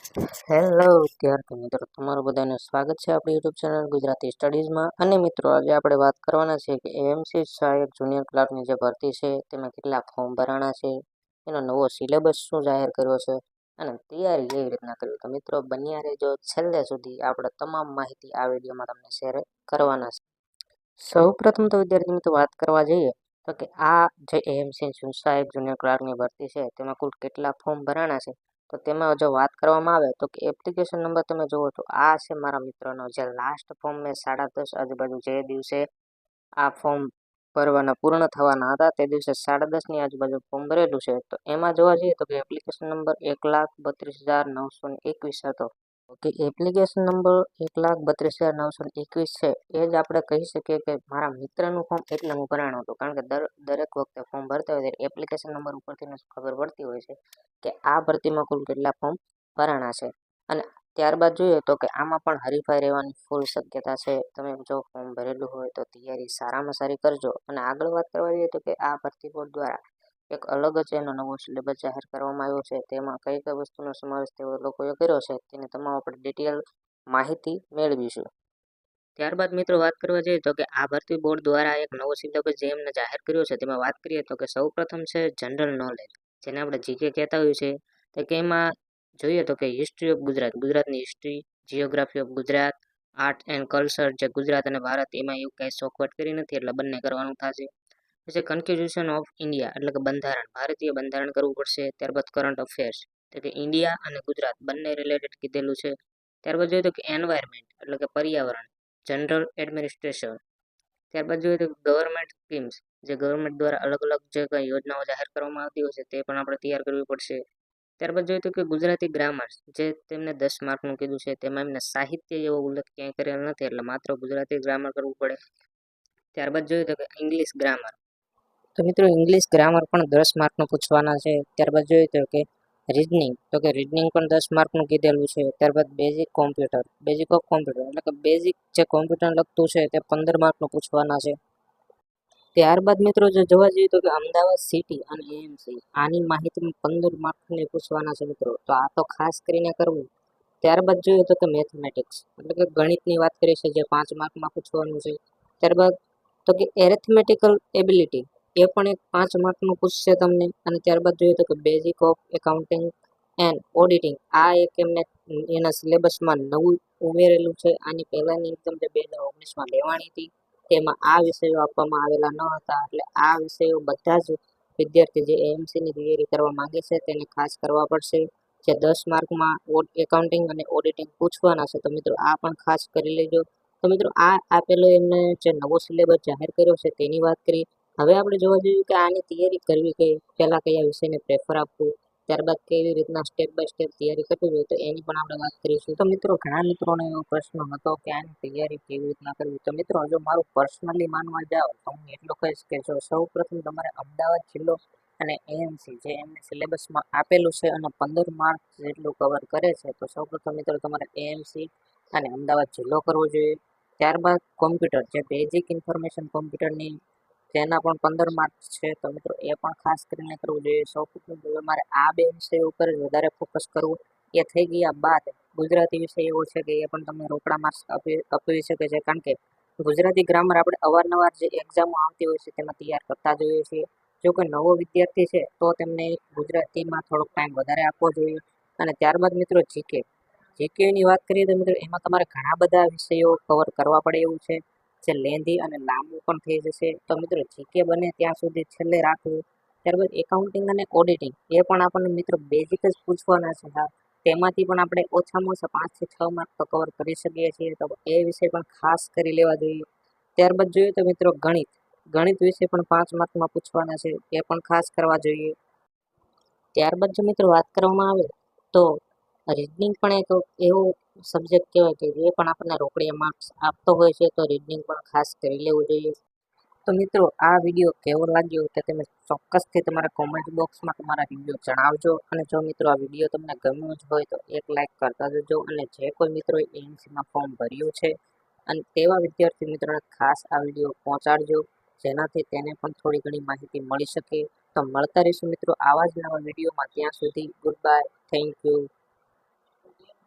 Hello વિદ્યાર્થી મિત્રો, તમારું બધાનું સ્વાગત છે આપણી યુટ્યુબ ચેનલ ગુજરાતી સ્ટડીઝમાં. અને મિત્રો, આજે આપણે વાત કરવાના છે કે એએમસી સહાયક જુનિયર ક્લાર્કની જે ભરતી છે તેમાં કેટલા ફોર્મ ભરાણા છે, એનો નવો સિલેબસ શું જાહેર કર્યો છે અને તૈયારી કેવી રીતના કરવી. તો મિત્રો, બન્યા રહેજો છેલ્લે સુધી. આપણે તમામ માહિતી આ વિડીયોમાં તમને શેર કરવાના છે. સૌ પ્રથમ તો વિદ્યાર્થી મિત્રો વાત કરવા જઈએ તો કે આ જે એએમસી સહાયક જુનિયર ક્લાર્કની ભરતી છે તેમાં કુલ કેટલા ફોર્મ ભરાણા છે. તો તેમાં જો વાત કરવામાં આવે તો કે એપ્લિકેશન નંબર તમે જુઓ તો આ છે મારા મિત્રનો, જે લાસ્ટ ફોર્મ મેં 10:30 આજુબાજુ જે દિવસે આ ફોર્મ ભરવાના પૂર્ણ થવાના હતા તે દિવસે 10:30 ની આજુબાજુ ફોર્મ ભરેલું છે. તો એમાં જોવા જઈએ તો કે એપ્લિકેશન નંબર 1,32,921 હતો. કે એપ્લિકેશન નંબર 1,32,921 છે એ જ આપણે કહી શકીએ કે મારા મિત્રનું ફોર્મ એટલાનું ભરાણું હતું. કારણ કે દરેક વખતે ફોર્મ ભરતા હોય ત્યારે એપ્લિકેશન નંબર ઉપરથી ખબર પડતી હોય છે કે આ ભરતીમાં કુલ કેટલા ફોર્મ ભરાણા છે. અને ત્યારબાદ જોઈએ તો કે આમાં પણ હરીફાઈ રહેવાની ફૂલ શક્યતા છે. તમે જો ફોર્મ ભરેલું હોય તો તૈયારી સારામાં સારી કરજો. અને આગળ વાત કરવા જઈએ તો કે આ ભરતી બોર્ડ દ્વારા એક અલગ જ એનો નવો સિલેબસ જાહેર કરવામાં આવ્યો છે. તેમાં કઈ કઈ વસ્તુનો સમાવેશ તેઓ લોકોએ કર્યો છે તેની તમામ આપણે ડિટેલ માહિતી મેળવીશું. ત્યારબાદ મિત્રો વાત કરવા જઈએ તો કે આ ભરતી બોર્ડ દ્વારા એક નવો સિલેબસ જે એમને જાહેર કર્યો છે તેમાં વાત કરીએ તો કે સૌ પ્રથમ છે જનરલ નોલેજ, જેને આપણે જીકે કહેતા હોઈએ છીએ. તો કે એમાં જોઈએ તો કે હિસ્ટ્રી ઓફ ગુજરાત, ગુજરાતની history, geography of Gujarat, art and culture, જે ગુજરાત અને ભારત, એમાં એવું કાંઈ શોખવટ કરી નથી એટલે બંને કરવાનું થશે. પછી કોન્સ્ટિટ્યુશન ઓફ ઇન્ડિયા એટલે કે બંધારણ, ભારતીય બંધારણ કરવું પડશે. ત્યારબાદ કરંટ અફેર્સ, તો કે ઇન્ડિયા અને ગુજરાત બંને રિલેટેડ કીધેલું છે. ત્યારબાદ જોઈએ તો કે એન્વાયરમેન્ટ એટલે કે પર્યાવરણ, જનરલ એડમિનિસ્ટ્રેશન. ત્યારબાદ જોઈએ તો ગવર્મેન્ટ સ્કીમ્સ, જે ગવર્મેન્ટ દ્વારા અલગ અલગ જે કંઈ યોજનાઓ જાહેર કરવામાં આવતી હોય છે તે પણ આપણે તૈયાર કરવી પડશે. ત્યારબાદ જોઈએ તો કે ગુજરાતી ગ્રામર, જે તેમને 10 માર્કનું કીધું છે, તેમાં એમને સાહિત્ય એવો ઉલ્લેખ ક્યાંય કરેલ નથી એટલે માત્ર ગુજરાતી ગ્રામર કરવું પડે. ત્યારબાદ જોઈએ તો કે ઇંગ્લિશ ગ્રામર, તો મિત્રો ઇંગ્લિશ ગ્રામર પણ 10 માર્કનું પૂછવાના છે. ત્યારબાદ જોઈએ તો કે રીઝનિંગ, તો કે રીઝનિંગ પણ 10 માર્કનું કીધેલું છે. ત્યારબાદ basic computer, basic of computer એટલે કે બેઝિક જે કોમ્પ્યુટર લગતું છે તે 15 માર્કનું પૂછવાના છે. ત્યારબાદ મિત્રો જો જોવા જઈએ તો કે અમદાવાદ સિટી અને એએમસી, આની માહિતી 15 માર્કની પૂછવાના છે મિત્રો, તો આ તો ખાસ કરીને કરવું. ત્યારબાદ જોઈએ તો કે મેથમેટિક્સ એટલે કે ગણિતની વાત કરીએ છીએ જે 5 માર્કમાં પૂછવાનું છે. ત્યારબાદ તો કે એરિથમેટિકલ એબિલિટી, એ પણ એક 5 માર્કનું પૂછશે તમને. અને ત્યારબાદ જોઈએ તો કે basic of accounting and auditing, આ એક એમને એના સિલેબસમાં નવું ઉમેરેલું છે. આની પહેલાની એક્ઝામ જે 2019માં લેવાની હતી તેમાં આ વિષયો આપવામાં આવેલા ન હતા, એટલે આ વિષયો બધા જ વિદ્યાર્થી જે એએમસીની તૈયારી કરવા માંગે છે તેને ખાસ કરવા પડશે. જે 10 માર્કમાં એકાઉન્ટિંગ અને ઓડિટિંગ પૂછવાના છે, તો મિત્રો આ પણ ખાસ કરી લેજો. તો મિત્રો આ આપેલો એમને જે નવો સિલેબસ જાહેર કર્યો છે તેની વાત કરી. હવે આપણે જોવા જઈએ કે આની તૈયારી કરવી કે પહેલા કયા વિષયને પ્રેફર આપવું, ત્યારબાદ કેવી રીતના સ્ટેપ બાય સ્ટેપ તૈયારી કરવી જોઈએ તો એની પણ આપણે વાત કરીશું. તો મિત્રો, ઘણા મિત્રોને એવો પ્રશ્ન હતો કે આની તૈયારી કેવી રીતના કરવી. તો મિત્રો, જો મારું પર્સનલી માનવા જાઓ તો હું એટલું કહીશ કે જો સૌ પ્રથમ તમારે અમદાવાદ જિલ્લો અને એએમસી જે એમને સિલેબસમાં આપેલું છે અને 15 માર્ક જેટલું કવર કરે છે, તો સૌ પ્રથમ મિત્રો તમારે એએમસી અને અમદાવાદ જિલ્લો કરવો જોઈએ. ત્યારબાદ કોમ્પ્યુટર, જે બેઝિક ઇન્ફોર્મેશન કોમ્પ્યુટરની તેના પણ 15 માર્ક્સ છે, તો મિત્રો એ પણ ખાસ કરીને કરવું જોઈએ. સૌ પ્રથમ તમારે આ બે વિષય ઉપર વધારે ફોકસ કરવું. એ થઈ ગયા બાદ ગુજરાતી વિષય એવો છે કે એ પણ તમને રોકડા માર્ક્સ આપી શકે છે, કારણ કે ગુજરાતી ગ્રામર આપણે અવારનવાર જે એક્ઝામો આવતી હોય છે તેમાં તૈયાર કરતા જોઈએ છીએ. જો કોઈ નવો વિદ્યાર્થી છે તો તેમને ગુજરાતીમાં થોડોક ટાઈમ વધારે આપવો જોઈએ. અને ત્યારબાદ મિત્રો જીકેની વાત કરીએ તો મિત્રો એમાં તમારે ઘણા બધા વિષયો કવર કરવા પડે એવું છે, જે લેન્ધી અને લાંબુ પણ થઈ જશે. તો મિત્રો જીકે બને ત્યાં સુધી છેલ્લે રાખવું. ત્યારબાદ એકાઉન્ટિંગ અને ઓડિટિંગ, એ પણ આપણને મિત્રો બેઝિક જ પૂછવાના છે. હા, તેમાંથી પણ આપણે ઓછામાં ઓછા 5 થી 6 માર્ક તો કવર કરી શકીએ છીએ, તો એ વિષય પણ ખાસ કરી લેવા જોઈએ. ત્યારબાદ જોઈએ તો મિત્રો ગણિત વિશે પણ 5 માર્કમાં પૂછવાના છે, એ પણ ખાસ કરવા જોઈએ. ત્યારબાદ જો મિત્રો વાત કરવામાં આવે તો રીઝનિંગ પણ એક એવો સબ્જેક્ટ કહેવાય કે જે પણ આપણને રોકડિયા માર્ક્સ આપતો હોય છે, તો રીઝનિંગ પણ ખાસ કરી લેવું જોઈએ. તો મિત્રો, આ વિડીયો કેવો લાગ્યો તે તમે ચોક્કસથી તમારા કોમેન્ટ બોક્સમાં તમારા રિવ્યુ જણાવજો. અને જો મિત્રો આ વિડીયો તમને ગમ્યો જ હોય તો એક લાઈક કરતા જજો. અને જે કોઈ મિત્રોએ એએમસીમાં ફોર્મ ભર્યું છે અને તેવા વિદ્યાર્થી મિત્રોને ખાસ આ વિડીયો પહોંચાડજો, જેનાથી તેને પણ થોડી ઘણી માહિતી મળી શકે. તો મળતા રહીશું મિત્રો આવા જ નવા વિડીયોમાં. ત્યાં સુધી ગુડ બાય, થેન્ક યુ.